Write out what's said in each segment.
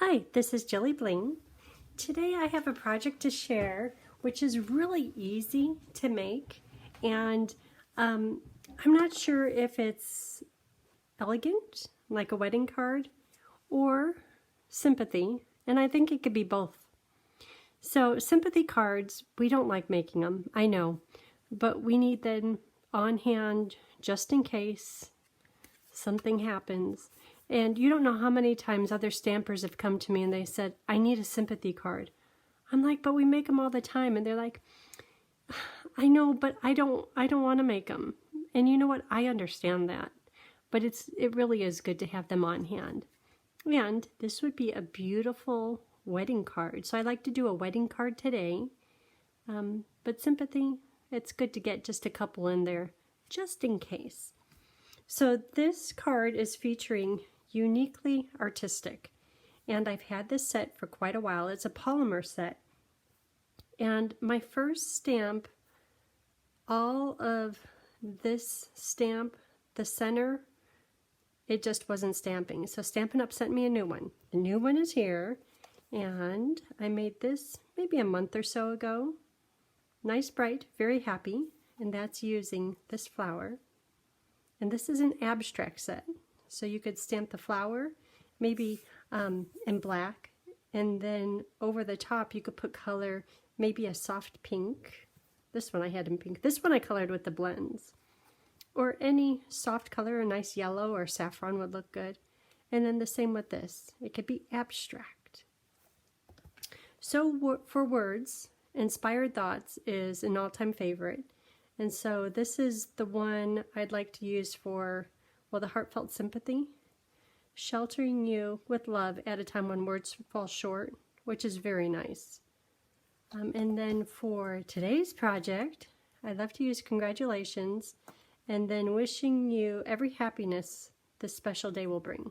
Hi, this is JilliBling. Today I have a project to share which is really easy to make, and I'm not sure if it's elegant, like a wedding card, or sympathy, and I think it could be both. So sympathy cards, we don't like making them, I know, but we need them on hand just in case something happens. And you don't know how many times other stampers have come to me and they said, I need a sympathy card. I'm like, but we make them all the time. And they're like, I know, but I don't want to make them. And you know what? I understand that. But it really is good to have them on hand. And this would be a beautiful wedding card. So I like to do a wedding card today. But sympathy, it's good to get just a couple in there, just in case. So this card is featuring Uniquely Artistic, and I've had this set for quite a while. It's a polymer set, and my first stamp, all of this stamp, the center, it just wasn't stamping. So Stampin' Up! Sent me a new one. The new one is here, and I made this maybe a month or so ago. Nice, bright, very happy, and that's using this flower. And this is an abstract set, so you could stamp the flower, maybe in black, and then over the top you could put color, maybe a soft pink. This one I had in pink. This one I colored with the blends. Or any soft color, a nice yellow or saffron would look good. And then the same with this. It could be abstract. So for words, Inspired Thoughts is an all-time favorite. And so this is the one I'd like to use for, well, the heartfelt sympathy. Sheltering you with love at a time when words fall short, which is very nice. And then for today's project, I'd love to use congratulations and then wishing you every happiness this special day will bring.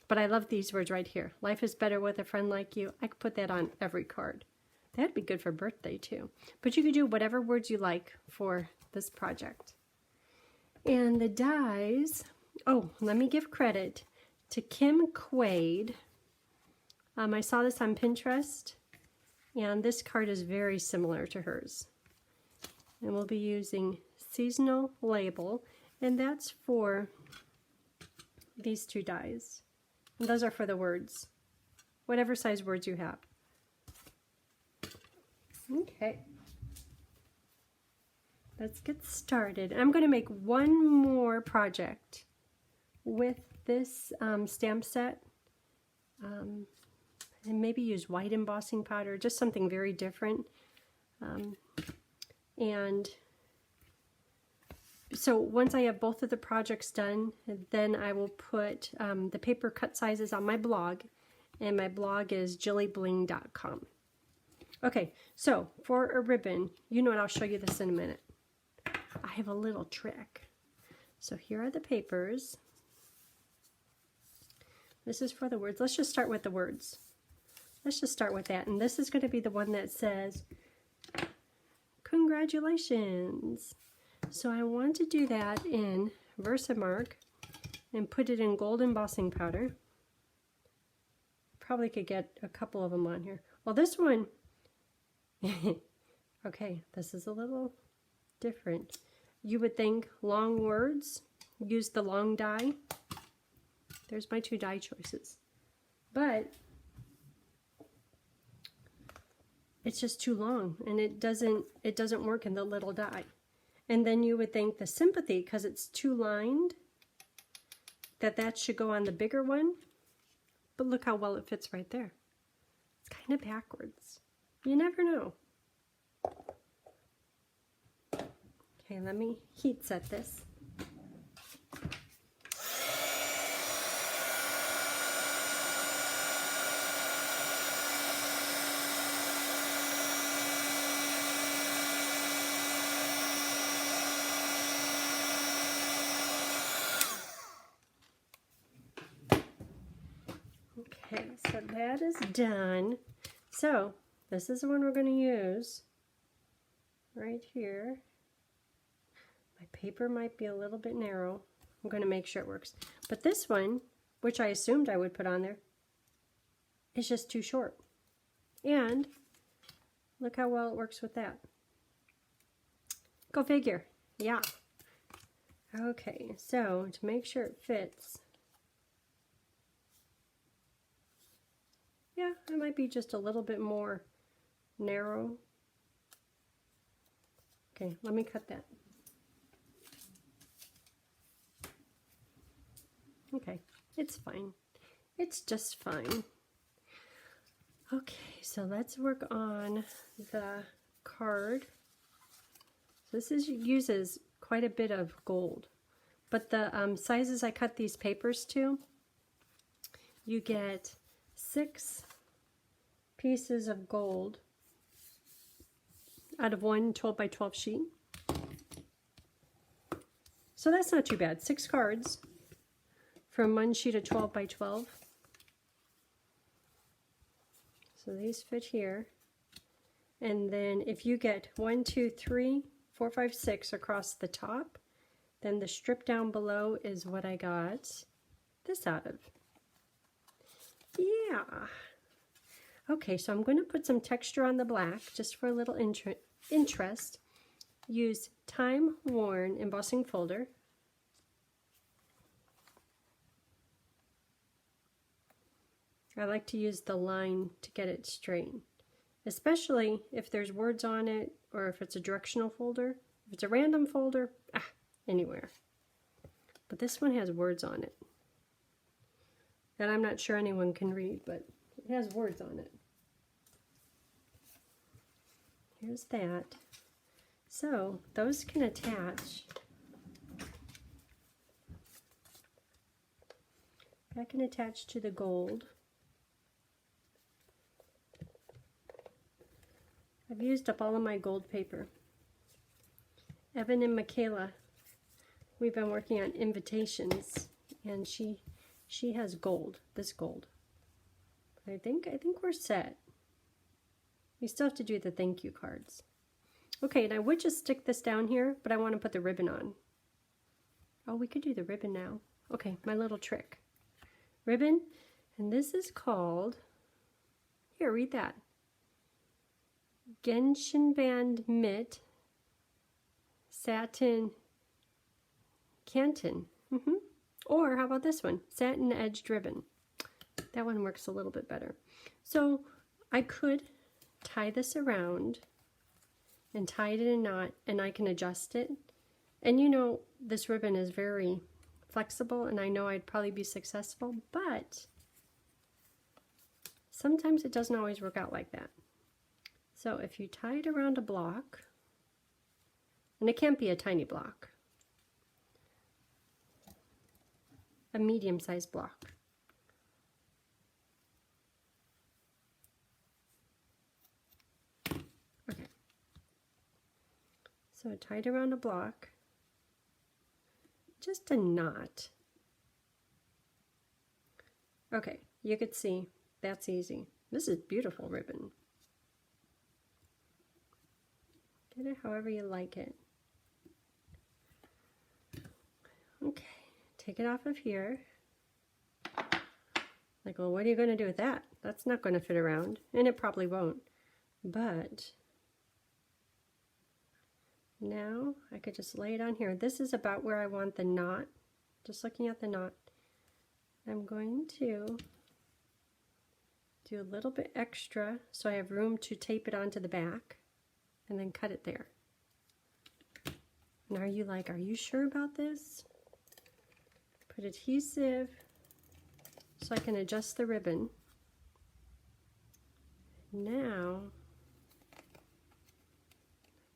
But I love these words right here. Life is better with a friend like you. I could put that on every card. That'd be good for birthday too. But you could do whatever words you like for this project. And the dies, oh, let me give credit to Kim Quade. I saw this on Pinterest, and this card is very similar to hers. And we'll be using Seasonal Label, and that's for these two dies. And those are for the words, whatever size words you have. Okay, let's get started. I'm going to make one more project with this stamp set, and maybe use white embossing powder, just something very different. And so once I have both of the projects done, then I will put the paper cut sizes on my blog, and my blog is JilliBling.com. Okay, so for a ribbon, you know what, I'll show you this in a minute. I have a little trick. So here are the papers. This is for the words. Let's just start with the words. Let's just start with that. And this is going to be the one that says, congratulations. So I want to do that in Versamark and put it in gold embossing powder. Probably could get a couple of them on here. Well, this one, okay, this is a little different. You would think long words, use the long die. There's my two die choices. But it's just too long, and it doesn't work in the little die. And then you would think the sympathy, because it's two lined, that should go on the bigger one. But look how well it fits right there. It's kind of backwards. You never know. Okay, let me heat set this. Okay, so that is done. So this is the one we're going to use right here. My paper might be a little bit narrow. I'm going to make sure it works. But this one, which I assumed I would put on there, is just too short. And look how well it works with that. Go figure. Yeah. Okay, so to make sure it fits, yeah, it might be just a little bit more narrow. Okay, let me cut that. Okay, it's fine. It's just fine. Okay, so let's work on the card. So this uses quite a bit of gold, but the sizes I cut these papers to, you get 6 pieces of gold out of one 12 by 12 sheet. So that's not too bad. 6 cards from one sheet of 12 by 12. So these fit here. And then if you get 1, 2, 3, 4, 5, 6 across the top, then the strip down below is what I got this out of. Yeah. Okay, so I'm going to put some texture on the black just for a little interest. Use Time Worn embossing folder. I like to use the line to get it straight, especially if there's words on it or if it's a directional folder. If it's a random folder, anywhere. But this one has words on it that I'm not sure anyone can read, but it has words on it. Here's that. So those can attach. That can attach to the gold. I've used up all of my gold paper. Evan and Michaela, we've been working on invitations, and she has gold, this gold. I think we're set. We still have to do the thank you cards. Okay, and I would just stick this down here, but I want to put the ribbon on. Oh, we could do the ribbon now. Okay, my little trick. Ribbon, and this is called, here, read that. Gentianband Mitt Satin Canton. Or how about this one? Satin Edged Ribbon. That one works a little bit better. So I could tie this around and tie it in a knot, and I can adjust it. And you know, this ribbon is very flexible, and I know I'd probably be successful, but sometimes it doesn't always work out like that. So if you tie it around a block, and it can't be a tiny block, a medium-sized block. Okay. So tie it around a block, just a knot. Okay, you could see that's easy. This is beautiful ribbon. Get it however you like it. Okay, take it off of here. Like, well, what are you going to do with that? That's not going to fit around, and it probably won't. But now I could just lay it on here. This is about where I want the knot. Just looking at the knot. I'm going to do a little bit extra so I have room to tape it onto the back and then cut it there. And are you sure about this? Put adhesive so I can adjust the ribbon. Now,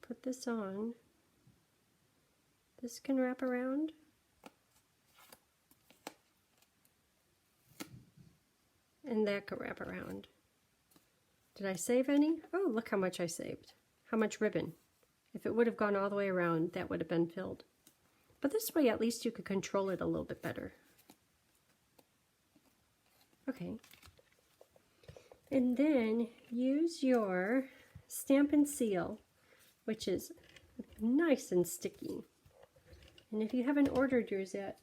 put this on. This can wrap around. And that could wrap around. Did I save any? Oh, look how much I saved. How much ribbon. If it would have gone all the way around, that would have been filled. But this way, at least you could control it a little bit better. Okay. And then use your Stamp and Seal, which is nice and sticky. And if you haven't ordered yours yet,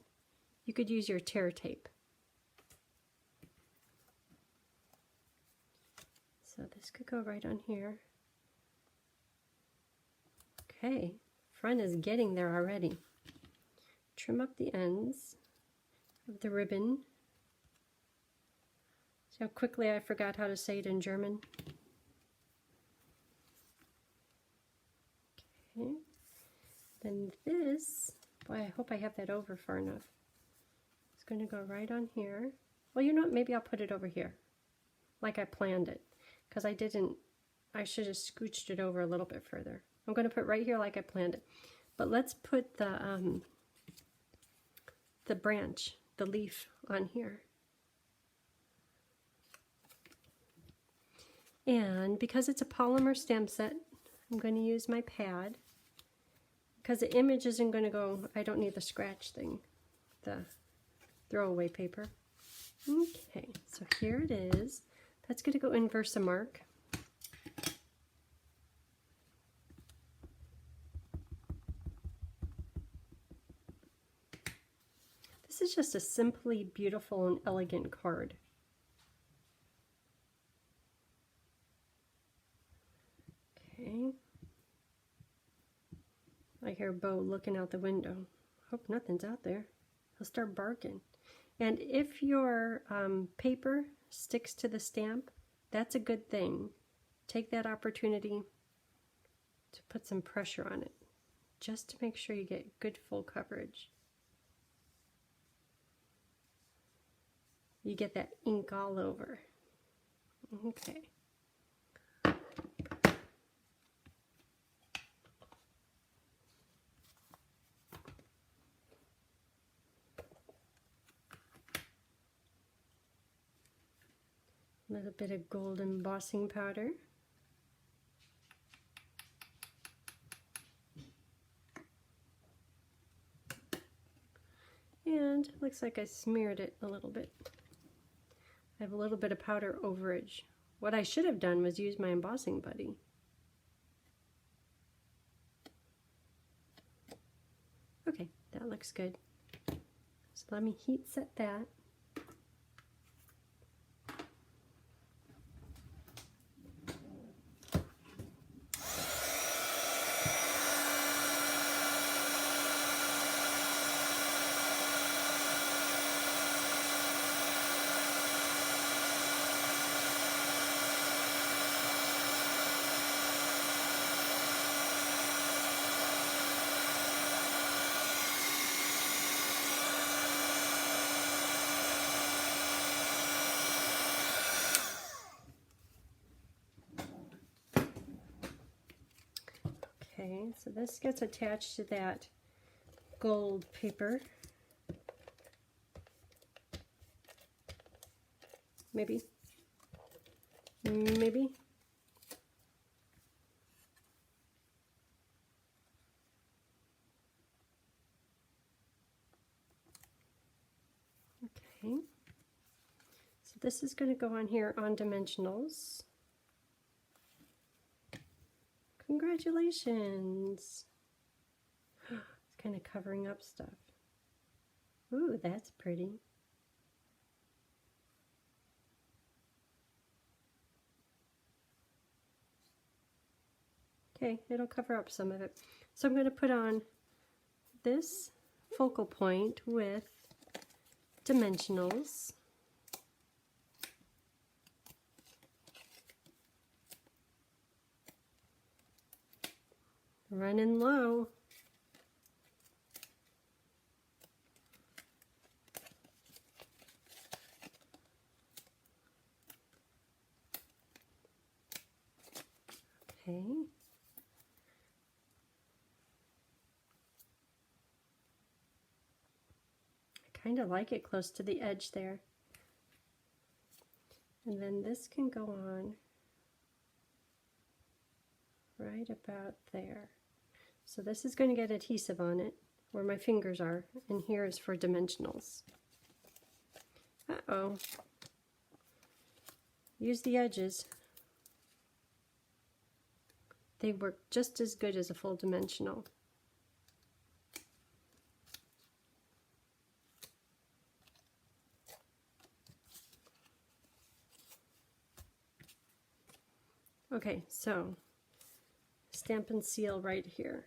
you could use your tear tape. So this could go right on here. Okay, front is getting there already. Trim up the ends of the ribbon. See how quickly I forgot how to say it in German? Okay, then this, boy, I hope I have that over far enough. It's going to go right on here. Well, you know what, maybe I'll put it over here, like I planned it, because I should have scooched it over a little bit further. I'm going to put right here like I planned it. But let's put the branch, the leaf on here. And because it's a polymer stamp set, I'm going to use my pad. Because the image isn't going to go, I don't need the scratch thing, the throwaway paper. Okay, so here it is. That's going to go in Versamark. This is just a simply beautiful and elegant card. Okay. I hear Bo looking out the window. Hope nothing's out there. He'll start barking. And if your paper sticks to the stamp, that's a good thing. Take that opportunity to put some pressure on it, just to make sure you get good full coverage. You get that ink all over. Okay. A little bit of gold embossing powder. And looks like I smeared it a little bit. I have a little bit of powder overage. What I should have done was use my embossing buddy. Okay, that looks good. So let me heat set that. Okay, so this gets attached to that gold paper. Maybe. Maybe. Okay. So this is going to go on here on dimensionals. Congratulations! It's kind of covering up stuff. Ooh, that's pretty. Okay, it'll cover up some of it. So I'm going to put on this focal point with dimensionals. Running low. Okay. I kind of like it close to the edge there. And then this can go on right about there. So this is going to get adhesive on it, where my fingers are, and here is for dimensionals. Uh-oh. Use the edges. They work just as good as a full dimensional. Okay, so stamp and seal right here.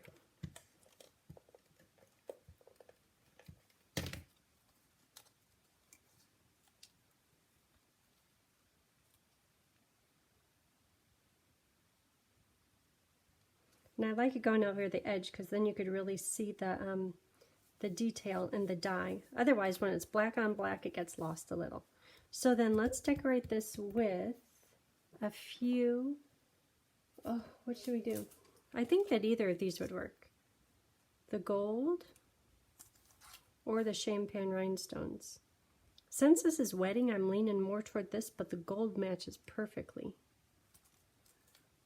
And I like it going over the edge because then you could really see the detail in the die. Otherwise, when it's black on black, it gets lost a little. So then let's decorate this with a few, oh, what should we do? I think that either of these would work. The gold or the champagne rhinestones. Since this is wedding, I'm leaning more toward this, but the gold matches perfectly.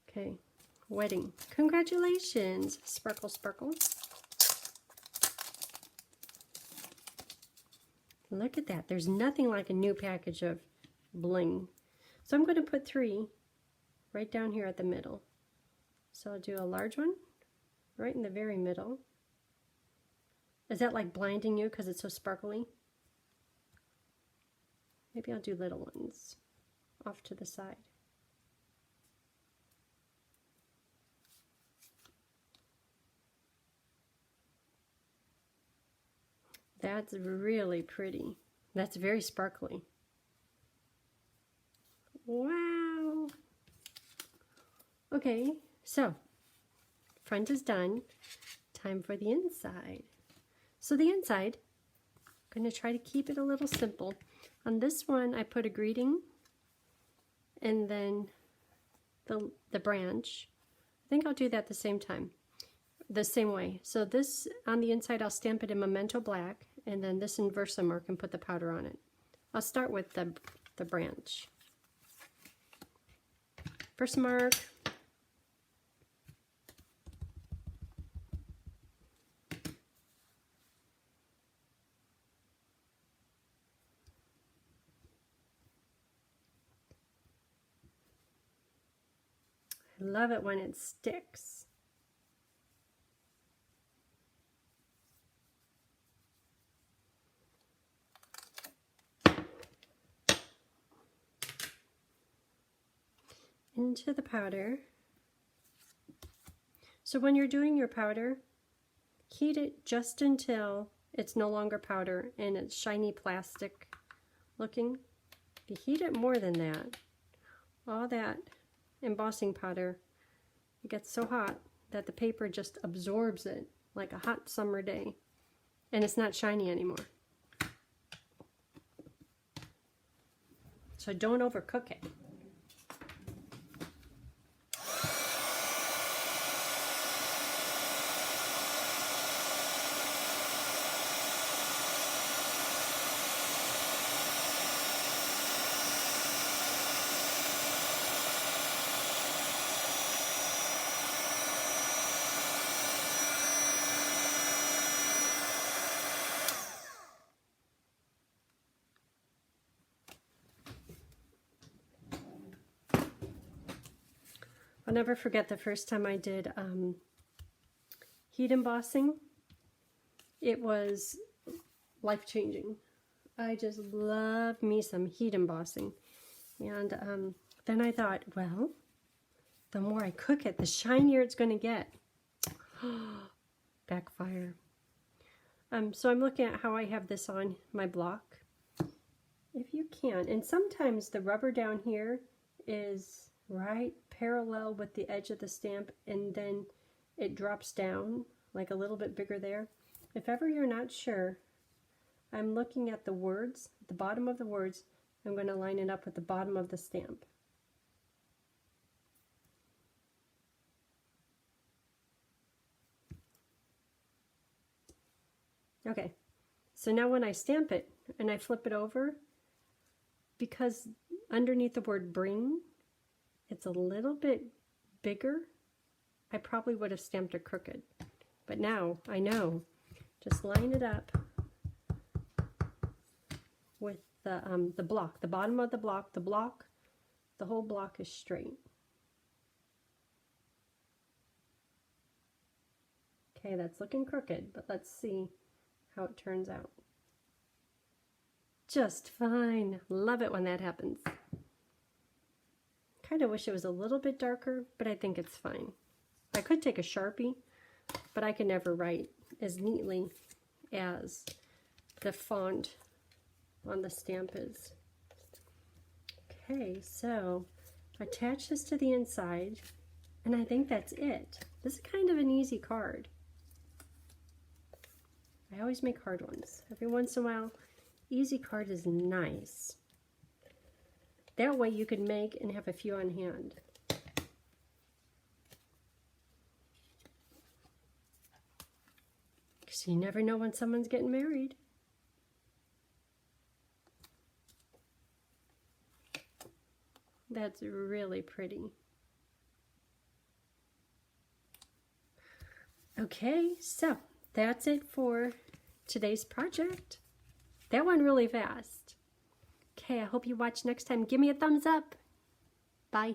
Okay, wedding. Congratulations, sparkle, sparkle. Look at that. There's nothing like a new package of bling. So I'm going to put 3 right down here at the middle. So I'll do a large one right in the very middle. Is that like blinding you because it's so sparkly? Maybe I'll do little ones off to the side. That's really pretty. That's very sparkly. Wow. Okay, so front is done. Time for the inside. So the inside, I'm going to try to keep it a little simple. On this one, I put a greeting and then the branch. I think I'll do that the same time, the same way. So this, on the inside, I'll stamp it in Memento Black, and then this in Versamark and put the powder on it. I'll start with the branch. Versamark. I love it when it sticks. Into the powder. So when you're doing your powder, heat it just until it's no longer powder and it's shiny plastic looking. If you heat it more than that, all that embossing powder, it gets so hot that the paper just absorbs it like a hot summer day, and it's not shiny anymore. So don't overcook it. I'll never forget the first time I did heat embossing. It was life-changing. I just love me some heat embossing. And then I thought, well, the more I cook it, the shinier it's going to get. Backfire. So I'm looking at how I have this on my block. If you can, and sometimes the rubber down here is right parallel with the edge of the stamp, and then it drops down like a little bit bigger there. If ever you're not sure, I'm looking at the words, the bottom of the words. I'm going to line it up with the bottom of the stamp. Okay, so now when I stamp it and I flip it over, because underneath the word bring, it's a little bit bigger, I probably would have stamped it crooked. But now I know, just line it up with the block, the bottom of the block, the whole block is straight. Okay, that's looking crooked, but let's see how it turns out. Just fine. Love it when that happens. Kind of wish it was a little bit darker, but I think it's fine. I could take a Sharpie, but I can never write as neatly as the font on the stamp is. Okay, so attach this to the inside, and I think that's it. This is kind of an easy card. I always make hard ones. Every once in a while, easy card is nice. That way you can make and have a few on hand. Because you never know when someone's getting married. That's really pretty. Okay, so that's it for today's project. That went really fast. Okay, I hope you watch next time. Give me a thumbs up. Bye.